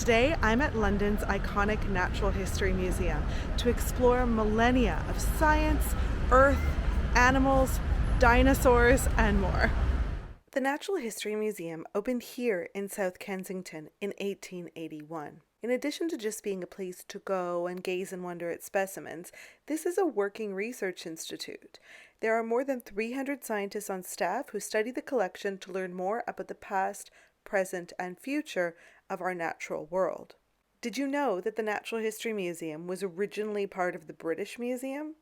Today, I'm at London's iconic Natural History Museum to explore millennia of science, Earth, animals, dinosaurs, and more. The Natural History Museum opened here in South Kensington in 1881. In addition to just being a place to go and gaze and wonder at specimens, this is a working research institute. There are more than 300 scientists on staff who study the collection to learn more about the past, present, and future of our natural world. Did you know that the Natural History Museum was originally part of the British Museum?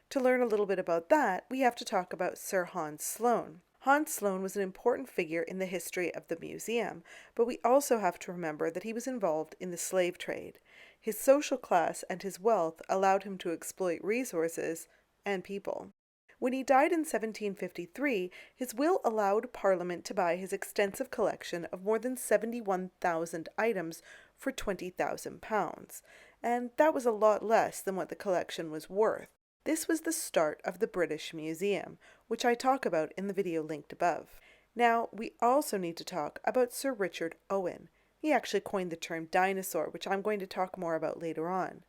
To learn a little bit about that, we have to talk about Sir Hans Sloane. Hans Sloane was an important figure in the history of the museum, but we also have to remember that he was involved in the slave trade. His social class and his wealth allowed him to exploit resources and people. When he died in 1753, his will allowed Parliament to buy his extensive collection of more than 71,000 items for £20,000, and that was a lot less than what the collection was worth. This was the start of the British Museum, which I talk about in the video linked above. Now, we also need to talk about Sir Richard Owen. He actually coined the term dinosaur, which I'm going to talk more about later on.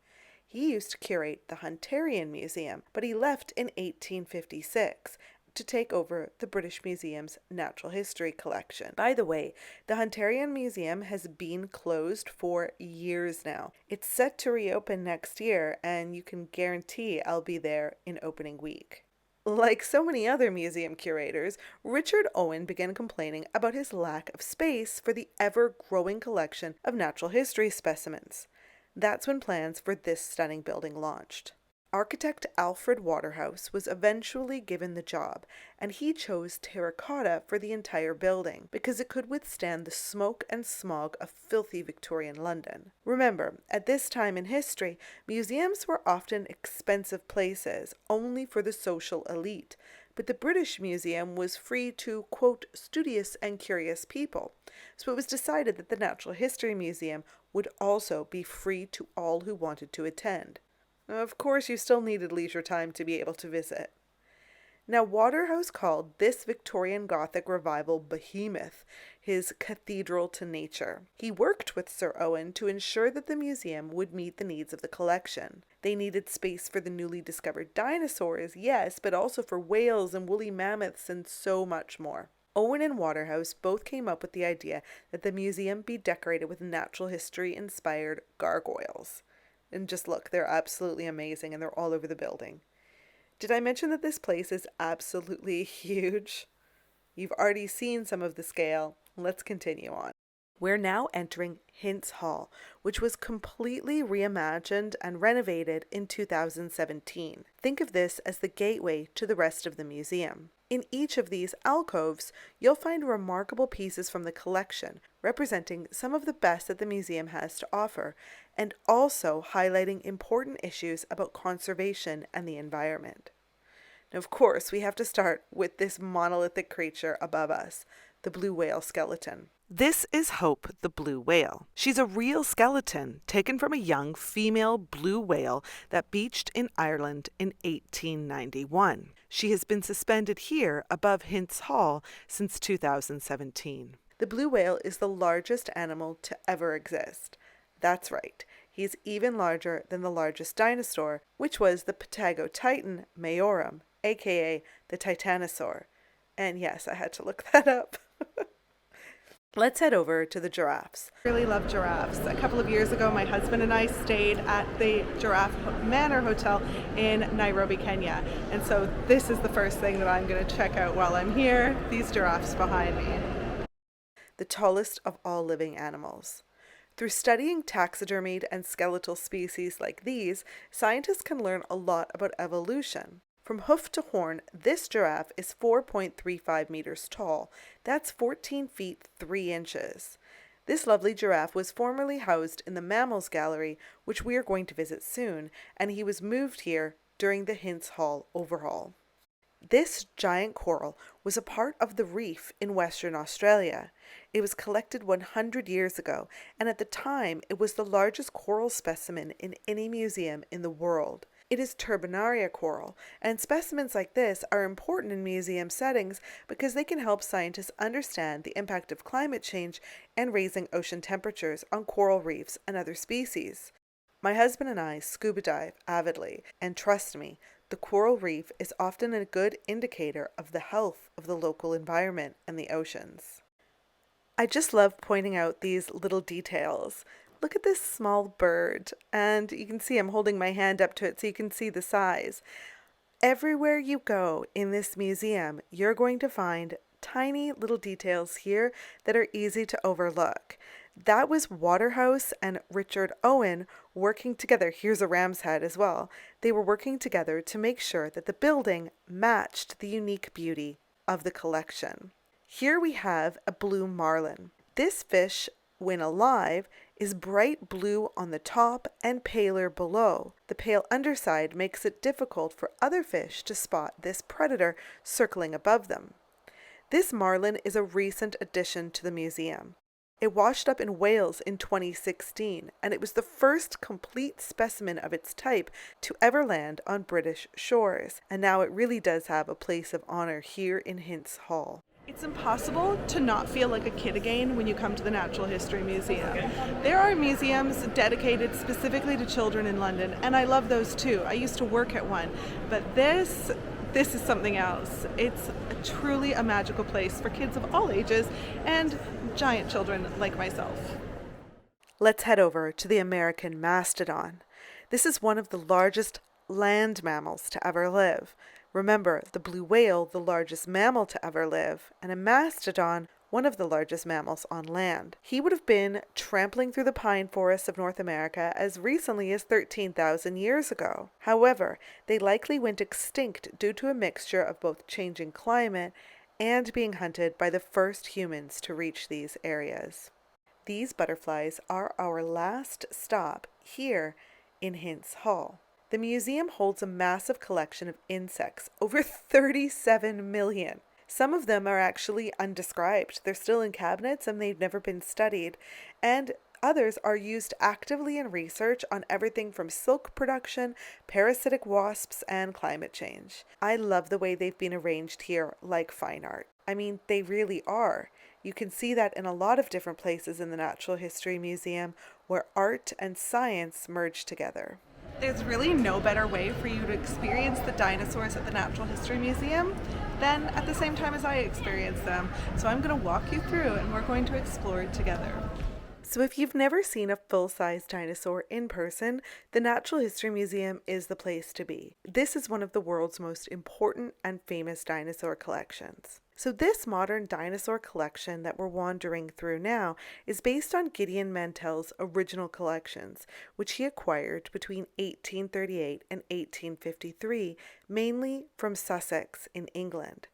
He used to curate the Hunterian Museum, but he left in 1856 to take over the British Museum's Natural History collection. By the way, the Hunterian Museum has been closed for years now. It's set to reopen next year, and you can guarantee I'll be there in opening week. Like so many other museum curators, Richard Owen began complaining about his lack of space for the ever-growing collection of natural history specimens. That's when plans for this stunning building launched. Architect Alfred Waterhouse was eventually given the job, and he chose terracotta for the entire building because it could withstand the smoke and smog of filthy Victorian London. Remember, at this time in history, museums were often expensive places only for the social elite, but the British Museum was free to, quote, studious and curious people. So it was decided that the Natural History Museum would also be free to all who wanted to attend. Of course, you still needed leisure time to be able to visit. Now, Waterhouse called this Victorian Gothic revival Behemoth, his cathedral to nature. He worked with Sir Owen to ensure that the museum would meet the needs of the collection. They needed space for the newly discovered dinosaurs, yes, but also for whales and woolly mammoths and so much more. Owen and Waterhouse both came up with the idea that the museum be decorated with natural history-inspired gargoyles. And just look, they're absolutely amazing and they're all over the building. Did I mention that this place is absolutely huge? You've already seen some of the scale. Let's continue on. We're now entering Hintze Hall, which was completely reimagined and renovated in 2017. Think of this as the gateway to the rest of the museum. In each of these alcoves, you'll find remarkable pieces from the collection, representing some of the best that the museum has to offer, and also highlighting important issues about conservation and the environment. Now, of course, we have to start with this monolithic creature above us, the blue whale skeleton. This is Hope the blue whale. She's a real skeleton taken from a young female blue whale that beached in Ireland in 1891. She has been suspended here above Hintze Hall since 2017. The blue whale is the largest animal to ever exist. That's right, he's even larger than the largest dinosaur, which was the Patagotitan majorum, aka the Titanosaur. And yes, I had to look that up. Let's head over to the giraffes. I really love giraffes. A couple of years ago, my husband and I stayed at the Giraffe Manor Hotel in Nairobi, Kenya. And so this is the first thing that I'm going to check out while I'm here, these giraffes behind me. The tallest of all living animals. Through studying taxidermied and skeletal species like these, scientists can learn a lot about evolution. From hoof to horn, this giraffe is 4.35 meters tall. That's 14 feet 3 inches. This lovely giraffe was formerly housed in the Mammals Gallery, which we are going to visit soon, and he was moved here during the Hintze Hall overhaul. This giant coral was a part of the reef in Western Australia. It was collected 100 years ago, and at the time it was the largest coral specimen in any museum in the world. It is Turbinaria coral, and specimens like this are important in museum settings because they can help scientists understand the impact of climate change and raising ocean temperatures on coral reefs and other species. My husband and I scuba dive avidly, and trust me, the coral reef is often a good indicator of the health of the local environment and the oceans. I just love pointing out these little details. Look at this small bird, and you can see I'm holding my hand up to it so you can see the size. Everywhere you go in this museum, you're going to find tiny little details here that are easy to overlook. That was Waterhouse and Richard Owen working together. Here's a ram's head as well. They were working together to make sure that the building matched the unique beauty of the collection. Here we have a blue marlin. This fish, when alive, is bright blue on the top and paler below. The pale underside makes it difficult for other fish to spot this predator circling above them. This marlin is a recent addition to the museum. It washed up in Wales in 2016, and it was the first complete specimen of its type to ever land on British shores, and now it really does have a place of honor here in Hintze Hall. It's impossible to not feel like a kid again when you come to the Natural History Museum. There are museums dedicated specifically to children in London, and I love those too. I used to work at one, but this is something else. It's truly a magical place for kids of all ages and giant children like myself. Let's head over to the American Mastodon. This is one of the largest land mammals to ever live. Remember, the blue whale, the largest mammal to ever live, and a mastodon, one of the largest mammals on land. He would have been trampling through the pine forests of North America as recently as 13,000 years ago. However, they likely went extinct due to a mixture of both changing climate and being hunted by the first humans to reach these areas. These butterflies are our last stop here in Hintze Hall. The museum holds a massive collection of insects, over 37 million. Some of them are actually undescribed. They're still in cabinets and they've never been studied. And others are used actively in research on everything from silk production, parasitic wasps, and climate change. I love the way they've been arranged here, like fine art. I mean, they really are. You can see that in a lot of different places in the Natural History Museum where art and science merge together. There's really no better way for you to experience the dinosaurs at the Natural History Museum than at the same time as I experience them. So I'm going to walk you through and we're going to explore it together. So if you've never seen a full-size dinosaur in person, the Natural History Museum is the place to be. This is one of the world's most important and famous dinosaur collections. So this modern dinosaur collection that we're wandering through now is based on Gideon Mantell's original collections, which he acquired between 1838 and 1853, mainly from Sussex in England.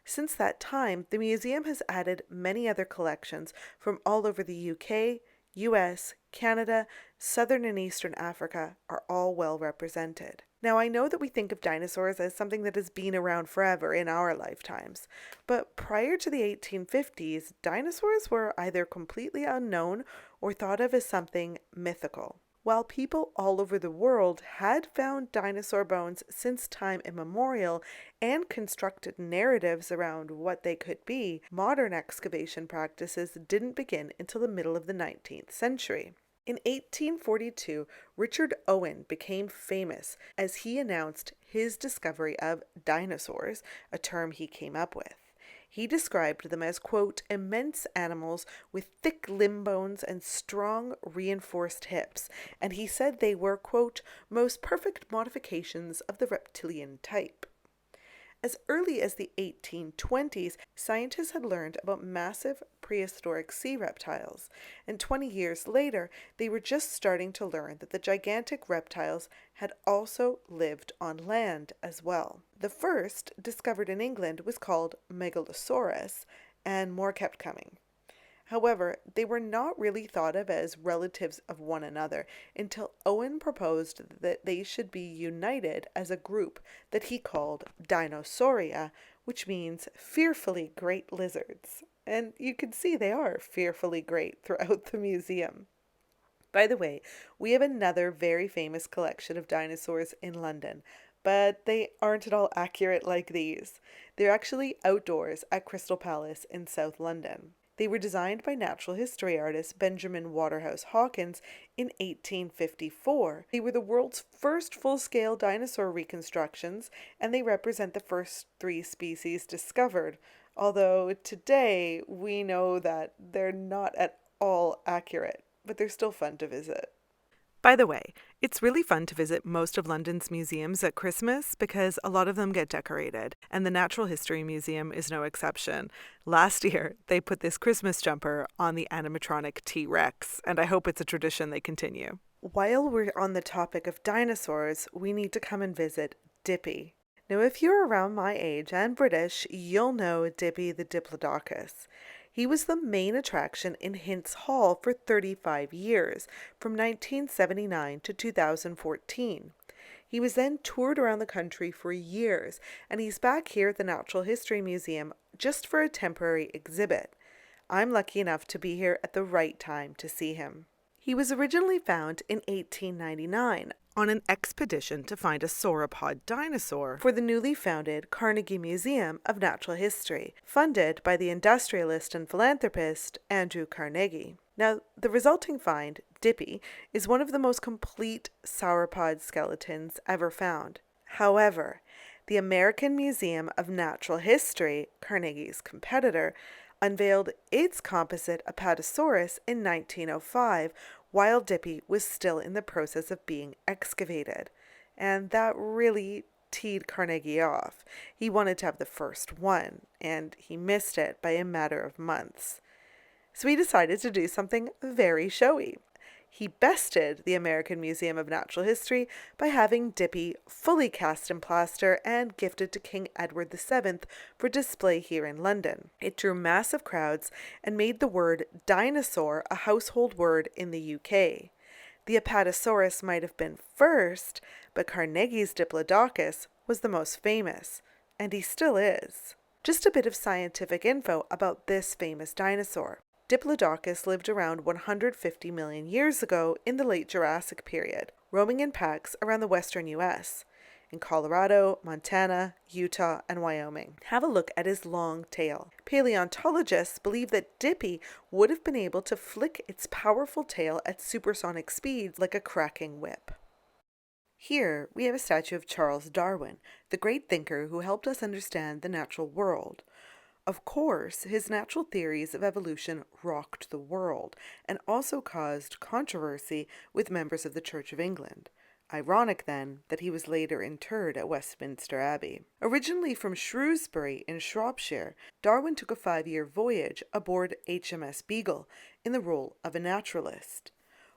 Since that time, the museum has added many other collections from all over the UK, US, Canada, Southern and Eastern Africa are all well represented. Now, I know that we think of dinosaurs as something that has been around forever in our lifetimes, but prior to the 1850s, dinosaurs were either completely unknown or thought of as something mythical. While people all over the world had found dinosaur bones since time immemorial and constructed narratives around what they could be, modern excavation practices didn't begin until the middle of the 19th century. In 1842, Richard Owen became famous as he announced his discovery of dinosaurs, a term he came up with. He described them as, quote, immense animals with thick limb bones and strong reinforced hips, and he said they were, quote, most perfect modifications of the reptilian type. As early as the 1820s, scientists had learned about massive prehistoric sea reptiles, and 20 years later, they were just starting to learn that the gigantic reptiles had also lived on land as well. The first, discovered in England, was called Megalosaurus, and more kept coming. However, they were not really thought of as relatives of one another until Owen proposed that they should be united as a group that he called Dinosauria, which means fearfully great lizards. And you can see they are fearfully great throughout the museum. By the way, we have another very famous collection of dinosaurs in London, but they aren't at all accurate like these. They're actually outdoors at Crystal Palace in South London. They were designed by natural history artist Benjamin Waterhouse Hawkins in 1854. They were the world's first full-scale dinosaur reconstructions, and they represent the first 3 species discovered, although today we know that they're not at all accurate, but they're still fun to visit. By the way, it's really fun to visit most of London's museums at Christmas because a lot of them get decorated, and the Natural History Museum is no exception. Last year, they put this Christmas jumper on the animatronic T-Rex, and I hope it's a tradition they continue. While we're on the topic of dinosaurs, we need to come and visit Dippy. Now, if you're around my age and British, you'll know Dippy the Diplodocus. He was the main attraction in Hintze Hall for 35 years, from 1979 to 2014. He was then toured around the country for years, and he's back here at the Natural History Museum just for a temporary exhibit. I'm lucky enough to be here at the right time to see him. He was originally found in 1899 on an expedition to find a sauropod dinosaur for the newly founded Carnegie Museum of Natural History, funded by the industrialist and philanthropist Andrew Carnegie. Now, the resulting find, Dippy, is one of the most complete sauropod skeletons ever found. However, the American Museum of Natural History, Carnegie's competitor, unveiled its composite Apatosaurus in 1905 while Dippy was still in the process of being excavated. And that really teed Carnegie off. He wanted to have the first one, and he missed it by a matter of months. So he decided to do something very showy. He bested the American Museum of Natural History by having Dippy fully cast in plaster and gifted to King Edward VII for display here in London. It drew massive crowds and made the word dinosaur a household word in the UK. The Apatosaurus might have been first, but Carnegie's Diplodocus was the most famous, and he still is. Just a bit of scientific info about this famous dinosaur. Diplodocus lived around 150 million years ago in the late Jurassic period, roaming in packs around the western U.S., in Colorado, Montana, Utah, and Wyoming. Have a look at his long tail. Paleontologists believe that Dippy would have been able to flick its powerful tail at supersonic speeds like a cracking whip. Here we have a statue of Charles Darwin, the great thinker who helped us understand the natural world. Of course, his natural theories of evolution rocked the world and also caused controversy with members of the Church of England. Ironic, then, that he was later interred at Westminster Abbey. Originally from Shrewsbury in Shropshire, Darwin took a 5-year voyage aboard HMS Beagle in the role of a naturalist.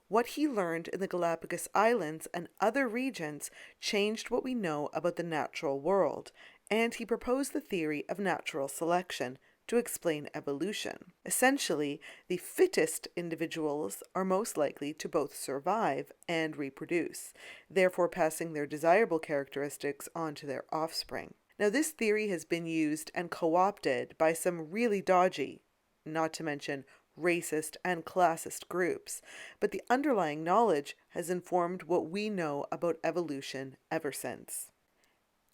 What he learned in the Galapagos Islands and other regions changed what we know about the natural world, and he proposed the theory of natural selection to explain evolution. Essentially, the fittest individuals are most likely to both survive and reproduce, therefore passing their desirable characteristics on to their offspring. Now, this theory has been used and co-opted by some really dodgy, not to mention racist and classist groups, but the underlying knowledge has informed what we know about evolution ever since.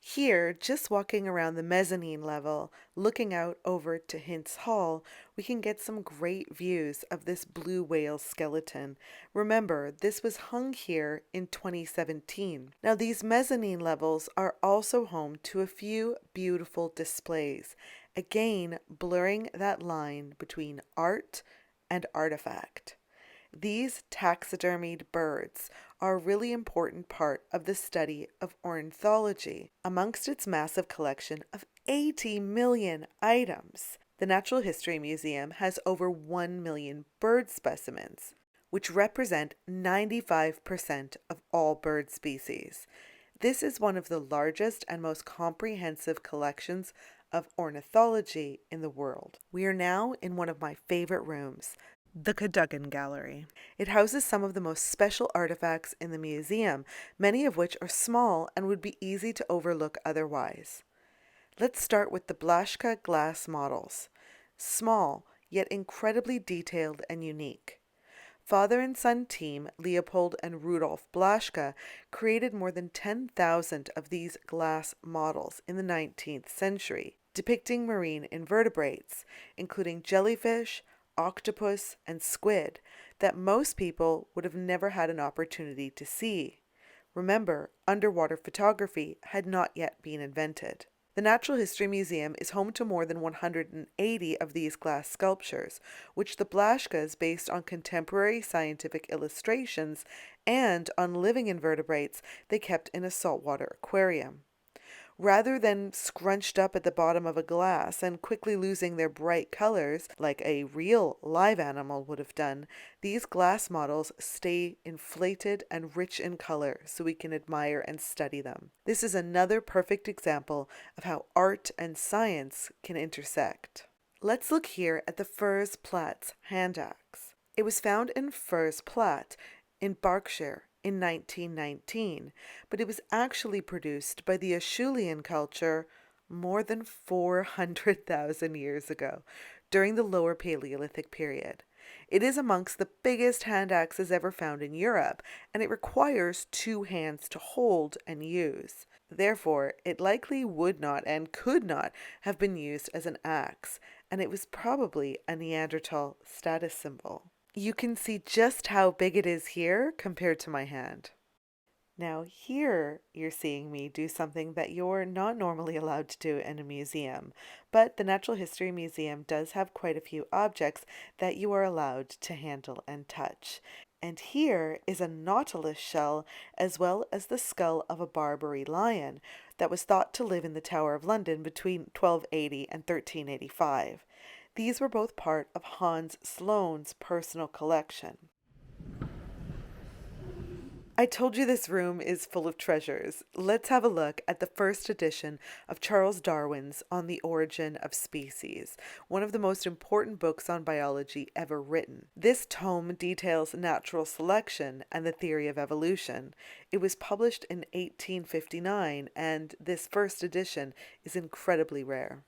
Here, just walking around the mezzanine level, looking out over to Hintze Hall, we can get some great views of this blue whale skeleton. Remember, this was hung here in 2017. Now, these mezzanine levels are also home to a few beautiful displays, again blurring that line between art and artifact. These taxidermied birds are a really important part of the study of ornithology. Amongst its massive collection of 80 million items, the Natural History Museum has over 1 million bird specimens, which represent 95% of all bird species. This is one of the largest and most comprehensive collections of ornithology in the world. We are now in one of my favorite rooms, the Cadogan Gallery. It houses some of the most special artifacts in the museum, many of which are small and would be easy to overlook otherwise. Let's start with the Blashka glass models. Small, yet incredibly detailed and unique. Father and son team Leopold and Rudolf Blashka created more than 10,000 of these glass models in the 19th century, depicting marine invertebrates, including jellyfish, octopus, and squid, that most people would have never had an opportunity to see. Remember, underwater photography had not yet been invented. The Natural History Museum is home to more than 180 of these glass sculptures, which the Blashkas based on contemporary scientific illustrations and on living invertebrates they kept in a saltwater aquarium. Rather than scrunched up at the bottom of a glass and quickly losing their bright colors like a real live animal would have done, these glass models stay inflated and rich in color so we can admire and study them. This is another perfect example of how art and science can intersect. Let's look here at the Furze Platt's Handaxe. It was found in Furze Platt in Berkshire in 1919, but it was actually produced by the Acheulean culture more than 400,000 years ago, during the Lower Paleolithic period. It is amongst the biggest hand axes ever found in Europe, and it requires 2 hands to hold and use. Therefore, it likely would not and could not have been used as an axe, and it was probably a Neanderthal status symbol. You can see just how big it is here compared to my hand. Now here you're seeing me do something that you're not normally allowed to do in a museum, but the Natural History Museum does have quite a few objects that you are allowed to handle and touch. And here is a Nautilus shell as well as the skull of a Barbary lion that was thought to live in the Tower of London between 1280 and 1385. These were both part of Sloane's personal collection. I told you this room is full of treasures. Let's have a look at the first edition of Charles Darwin's On the Origin of Species, one of the most important books on biology ever written. This tome details natural selection and the theory of evolution. It was published in 1859, and this first edition is incredibly rare.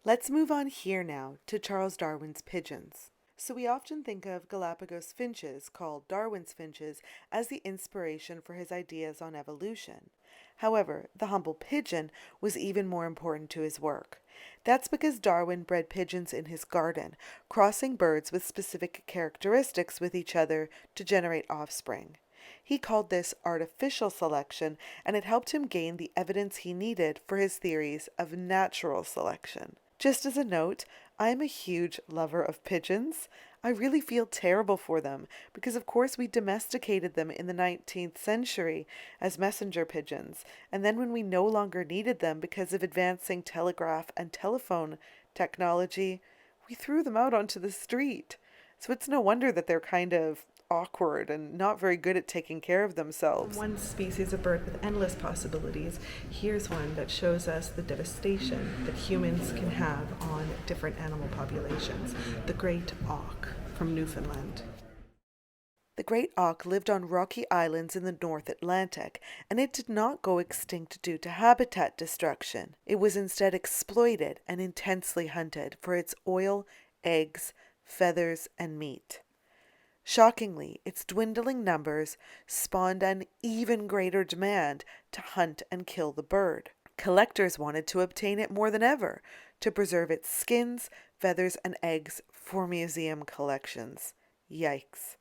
Let's move on here now to Charles Darwin's pigeons. So we often think of Galapagos finches, called Darwin's finches, as the inspiration for his ideas on evolution. However, the humble pigeon was even more important to his work. That's because Darwin bred pigeons in his garden, crossing birds with specific characteristics with each other to generate offspring. He called this artificial selection, and it helped him gain the evidence he needed for his theories of natural selection. Just as a note, I am a huge lover of pigeons. I really feel terrible for them because, of course, we domesticated them in the 19th century as messenger pigeons, and then when we no longer needed them because of advancing telegraph and telephone technology, we threw them out onto the street. So it's no wonder that they're kind of awkward and not very good at taking care of themselves. One species of bird with endless possibilities. Here's one that shows us the devastation that humans can have on different animal populations. The Great Auk from Newfoundland. The Great Auk lived on rocky islands in the North Atlantic, and it did not go extinct due to habitat destruction. It was instead exploited and intensely hunted for its oil, eggs, feathers, and meat. Shockingly, its dwindling numbers spawned an even greater demand to hunt and kill the bird. Collectors wanted to obtain it more than ever, to preserve its skins, feathers, and eggs for museum collections. Yikes.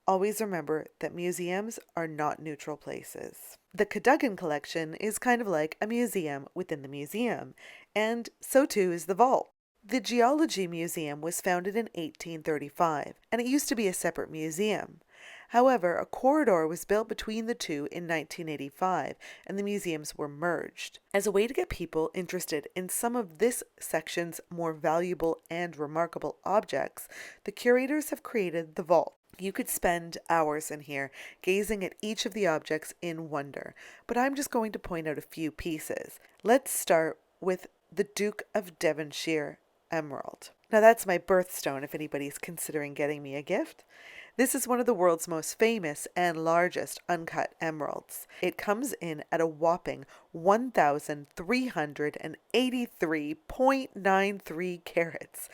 Always remember that museums are not neutral places. The Cadogan Collection is kind of like a museum within the museum, and so too is the vault. The Geology Museum was founded in 1835, and it used to be a separate museum. However, a corridor was built between the two in 1985, and the museums were merged. As a way to get people interested in some of this section's more valuable and remarkable objects, the curators have created the vault. You could spend hours in here gazing at each of the objects in wonder, but I'm just going to point out a few pieces. Let's start with the Duke of Devonshire emerald. Now that's my birthstone if anybody's considering getting me a gift. This is one of the world's most famous and largest uncut emeralds. It comes in at a whopping 1,383.93 carats.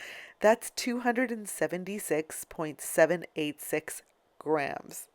That's 276.786 grams.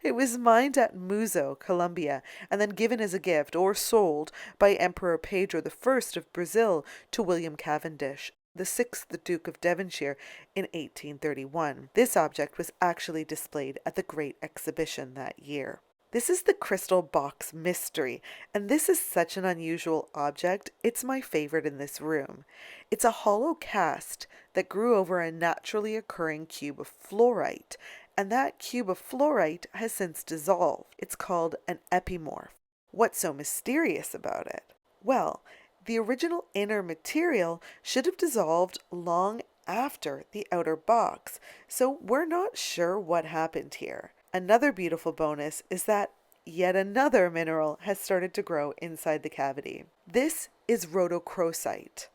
It was mined at Muzo, Colombia, and then given as a gift or sold by Emperor Pedro I of Brazil to William Cavendish, the sixth Duke of Devonshire, in 1831. This object was actually displayed at the Great Exhibition that year. This is the crystal box mystery, and this is such an unusual object, it's my favorite in this room. It's a hollow cast that grew over a naturally occurring cube of fluorite, and that cube of fluorite has since dissolved. It's called an epimorph. What's so mysterious about it? Well, the original inner material should have dissolved long after the outer box, so we're not sure what happened here. Another beautiful bonus is that yet another mineral has started to grow inside the cavity. This is Rhodochrosite.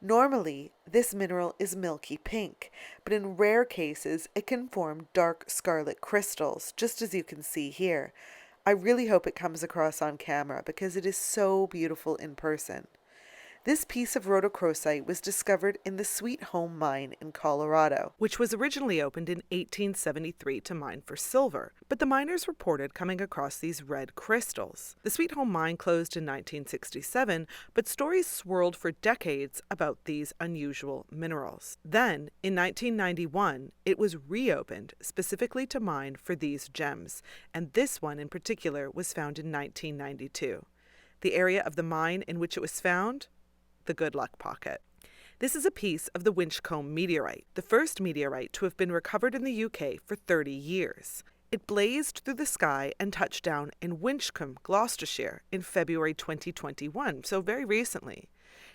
Normally, this mineral is milky pink, but in rare cases, it can form dark scarlet crystals, just as you can see here. I really hope it comes across on camera because it is so beautiful in person. This piece of rhodochrosite was discovered in the Sweet Home mine in Colorado, which was originally opened in 1873 to mine for silver, but the miners reported coming across these red crystals. The Sweet Home mine closed in 1967, but stories swirled for decades about these unusual minerals. Then, in 1991, it was reopened specifically to mine for these gems, and this one in particular was found in 1992. The area of the mine in which it was found? The Good Luck Pocket. This is a piece of the Winchcombe Meteorite, the first meteorite to have been recovered in the UK for 30 years. It blazed through the sky and touched down in Winchcombe, Gloucestershire, in February 2021, so very recently.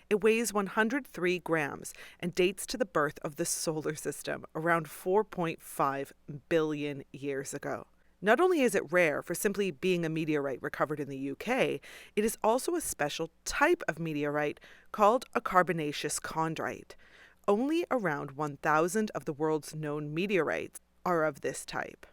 It weighs 103 grams and dates to the birth of the solar system around 4.5 billion years ago. Not only is it rare for simply being a meteorite recovered in the UK, it is also a special type of meteorite called a carbonaceous chondrite. Only around 1,000 of the world's known meteorites are of this type.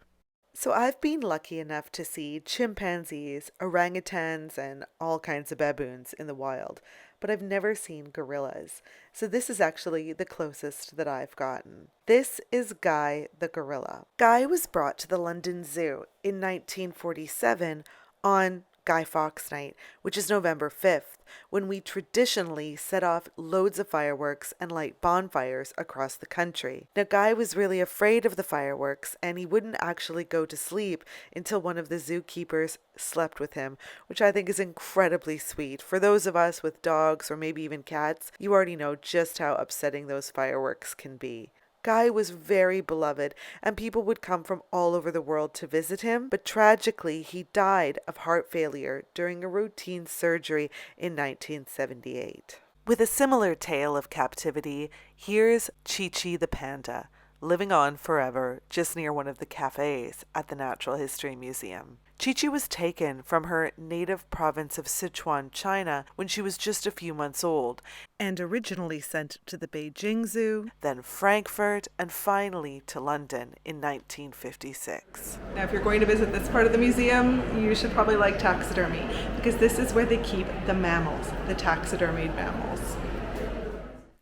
So I've been lucky enough to see chimpanzees, orangutans, and all kinds of baboons in the wild, but I've never seen gorillas. So this is actually the closest that I've gotten. This is Guy the gorilla. Guy was brought to the London Zoo in 1947 on Guy Fawkes Night, which is November 5th, when we traditionally set off loads of fireworks and light bonfires across the country. Now, Guy was really afraid of the fireworks, and he wouldn't actually go to sleep until one of the zookeepers slept with him, which I think is incredibly sweet. For those of us with dogs or maybe even cats, you already know just how upsetting those fireworks can be. Guy was very beloved, and people would come from all over the world to visit him, but tragically he died of heart failure during a routine surgery in 1978. With a similar tale of captivity, here's Chi the Panda, living on forever just near one of the cafes at the Natural History Museum. Chi was taken from her native province of Sichuan, China, when she was just a few months old, and originally sent to the Beijing Zoo, then Frankfurt, and finally to London in 1956. Now, if you're going to visit this part of the museum, you should probably like taxidermy, because this is where they keep the mammals, the taxidermied mammals.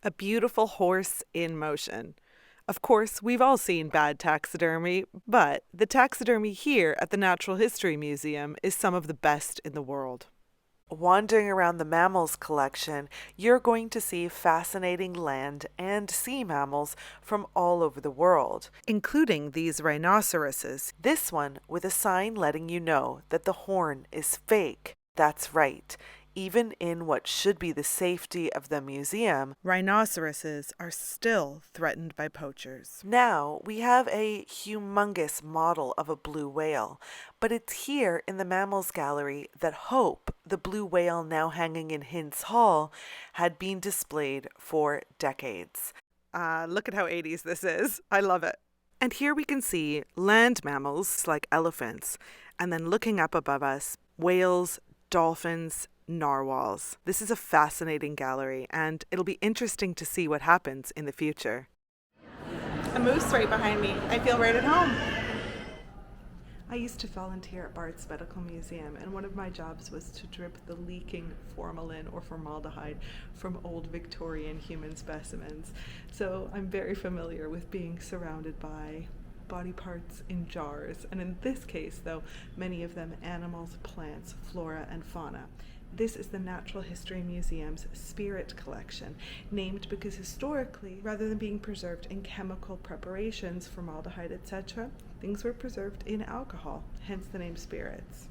A beautiful horse in motion. Of course, we've all seen bad taxidermy, but the taxidermy here at the Natural History Museum is some of the best in the world. Wandering around the Mammals collection, you're going to see fascinating land and sea mammals from all over the world, including these rhinoceroses, this one with a sign letting you know that the horn is fake. That's right. Even in what should be the safety of the museum, rhinoceroses are still threatened by poachers. Now, we have a humongous model of a blue whale, but it's here in the Mammals Gallery that Hope, the blue whale now hanging in Hintze Hall, had been displayed for decades. Look at how 80s this is. I love it. And here we can see land mammals like elephants, and then looking up above us, whales, dolphins, narwhals. This is a fascinating gallery, and it'll be interesting to see what happens in the future. A moose right behind me. I feel right at home. I used to volunteer at Bart's Medical Museum, and one of my jobs was to drip the leaking formalin or formaldehyde from old Victorian human specimens. So I'm very familiar with being surrounded by body parts in jars, and in this case, though, many of them animals, plants, flora, and fauna. This is the Natural History Museum's Spirit Collection, named because historically, rather than being preserved in chemical preparations, formaldehyde, etc., things were preserved in alcohol, hence the name spirits.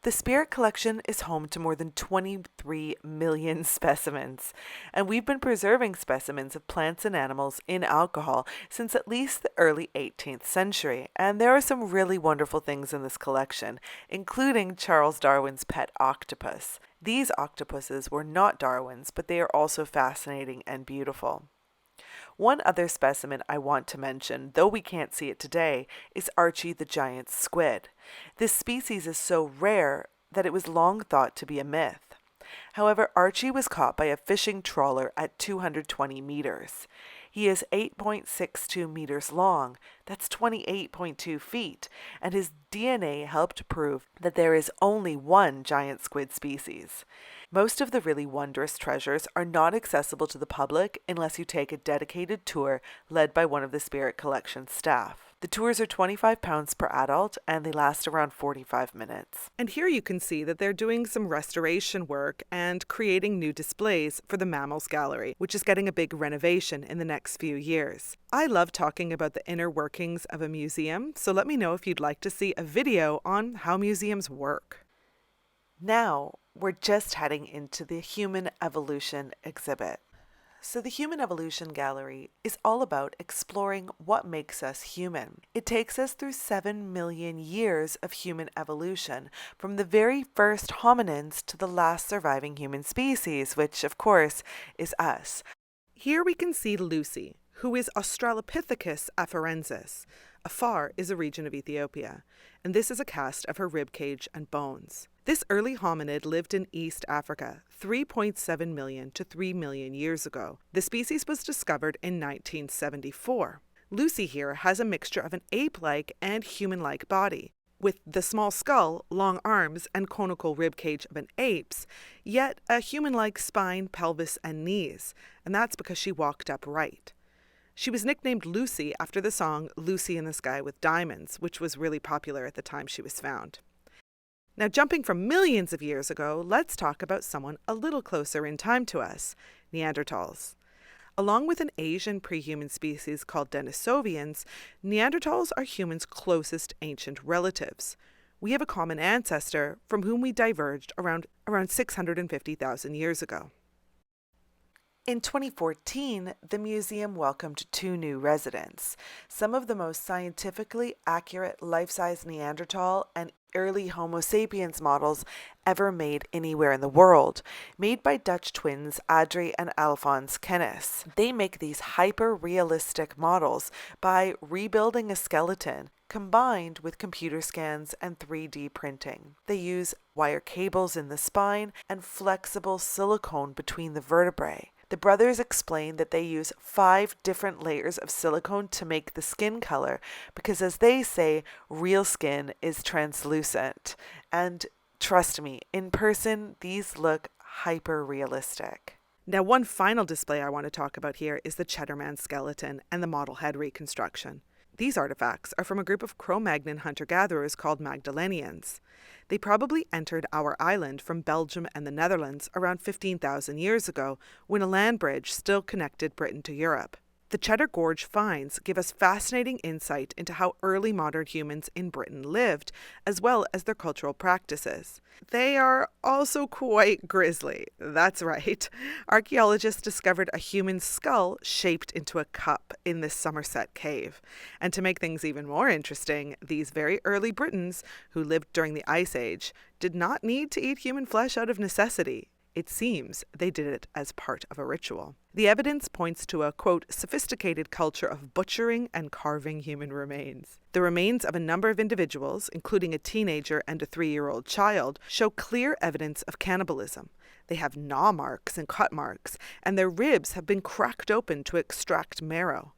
The Spirit Collection is home to more than 23 million specimens, and we've been preserving specimens of plants and animals in alcohol since at least the early 18th century, and there are some really wonderful things in this collection, including Charles Darwin's pet octopus. These octopuses were not Darwin's, but they are also fascinating and beautiful. One other specimen I want to mention, though we can't see it today, is Archie the giant squid. This species is so rare that it was long thought to be a myth. However, Archie was caught by a fishing trawler at 220 meters. He is 8.62 meters long, that's 28.2 feet, and his DNA helped prove that there is only one giant squid species. Most of the really wondrous treasures are not accessible to the public unless you take a dedicated tour led by one of the Spirit Collection staff. The tours are £25 per adult and they last around 45 minutes. And here you can see that they're doing some restoration work and creating new displays for the Mammals Gallery, which is getting a big renovation in the next few years. I love talking about the inner workings of a museum, so let me know if you'd like to see a video on how museums work. Now, we're just heading into the Human Evolution exhibit. So the Human Evolution Gallery is all about exploring what makes us human. It takes us through 7 million years of human evolution, from the very first hominins to the last surviving human species, which of course is us. Here we can see Lucy, who is Australopithecus afarensis. Afar is a region of Ethiopia, and this is a cast of her rib cage and bones. This early hominid lived in East Africa 3.7 million to 3 million years ago. The species was discovered in 1974. Lucy here has a mixture of an ape-like and human-like body, with the small skull, long arms, and conical rib cage of an ape's, yet a human-like spine, pelvis, and knees, and that's because she walked upright. She was nicknamed Lucy after the song Lucy in the Sky with Diamonds, which was really popular at the time she was found. Now, jumping from millions of years ago, let's talk about someone a little closer in time to us, Neanderthals. Along with an Asian pre-human species called Denisovians, Neanderthals are humans' closest ancient relatives. We have a common ancestor from whom we diverged around 650,000 years ago. In 2014, the museum welcomed 2 new residents, some of the most scientifically accurate life-size Neanderthal and early Homo sapiens models ever made anywhere in the world, made by Dutch twins Adrie and Alphonse Kennis. They make these hyper-realistic models by rebuilding a skeleton combined with computer scans and 3D printing. They use wire cables in the spine and flexible silicone between the vertebrae. The brothers explain that they use 5 different layers of silicone to make the skin color because, as they say, real skin is translucent. And trust me, in person, these look hyper-realistic. Now, one final display I want to talk about here is the Cheddarman skeleton and the model head reconstruction. These artifacts are from a group of Cro-Magnon hunter-gatherers called Magdalenians. They probably entered our island from Belgium and the Netherlands around 15,000 years ago, when a land bridge still connected Britain to Europe. The Cheddar Gorge finds give us fascinating insight into how early modern humans in Britain lived, as well as their cultural practices. They are also quite grisly. That's right. Archaeologists discovered a human skull shaped into a cup in this Somerset cave. And to make things even more interesting, these very early Britons, who lived during the Ice Age, did not need to eat human flesh out of necessity. It seems they did it as part of a ritual. The evidence points to a, quote, sophisticated culture of butchering and carving human remains. The remains of a number of individuals, including a teenager and a 3-year-old child, show clear evidence of cannibalism. They have gnaw marks and cut marks, and their ribs have been cracked open to extract marrow.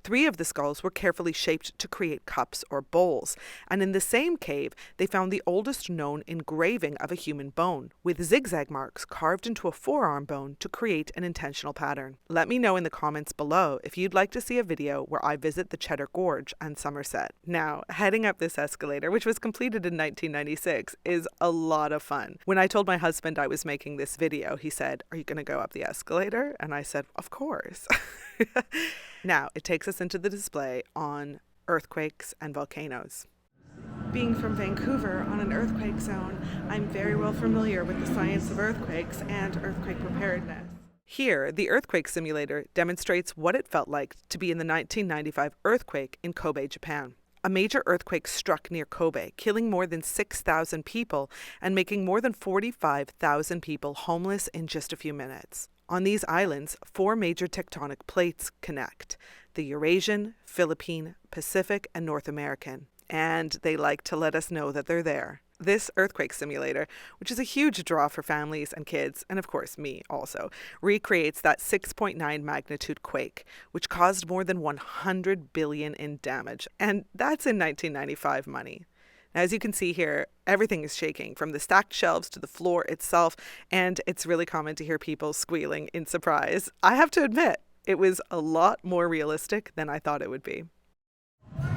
3 of the skulls were carefully shaped to create cups or bowls, and in the same cave they found the oldest known engraving of a human bone, with zigzag marks carved into a forearm bone to create an intentional pattern. Let me know in the comments below if you'd like to see a video where I visit the Cheddar Gorge and Somerset. Now, heading up this escalator, which was completed in 1996, is a lot of fun. When I told my husband I was making this video, he said, "Are you going to go up the escalator?" And I said, "Of course." Now, it takes us into the display on earthquakes and volcanoes. Being from Vancouver on an earthquake zone, I'm very well familiar with the science of earthquakes and earthquake preparedness. Here, the earthquake simulator demonstrates what it felt like to be in the 1995 earthquake in Kobe, Japan. A major earthquake struck near Kobe, killing more than 6,000 people and making more than 45,000 people homeless in just a few minutes. On these islands, 4 major tectonic plates connect: the Eurasian, Philippine, Pacific, and North American. And they like to let us know that they're there. This earthquake simulator, which is a huge draw for families and kids, and of course me also, recreates that 6.9 magnitude quake, which caused more than 100 billion in damage. And that's in 1995 money. As you can see here, everything is shaking, from the stacked shelves to the floor itself, and it's really common to hear people squealing in surprise. I have to admit, it was a lot more realistic than I thought it would be.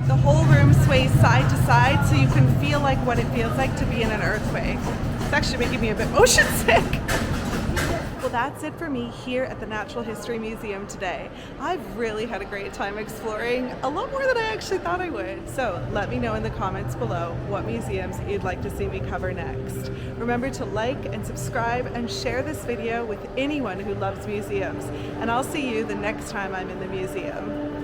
The whole room sways side to side, so you can feel like what it feels like to be in an earthquake. It's actually making me a bit motion sick. Well, that's it for me here at the Natural History Museum today. I've really had a great time exploring, a lot more than I actually thought I would. So let me know in the comments below what museums you'd like to see me cover next. Remember to like and subscribe and share this video with anyone who loves museums. And I'll see you the next time I'm in the museum.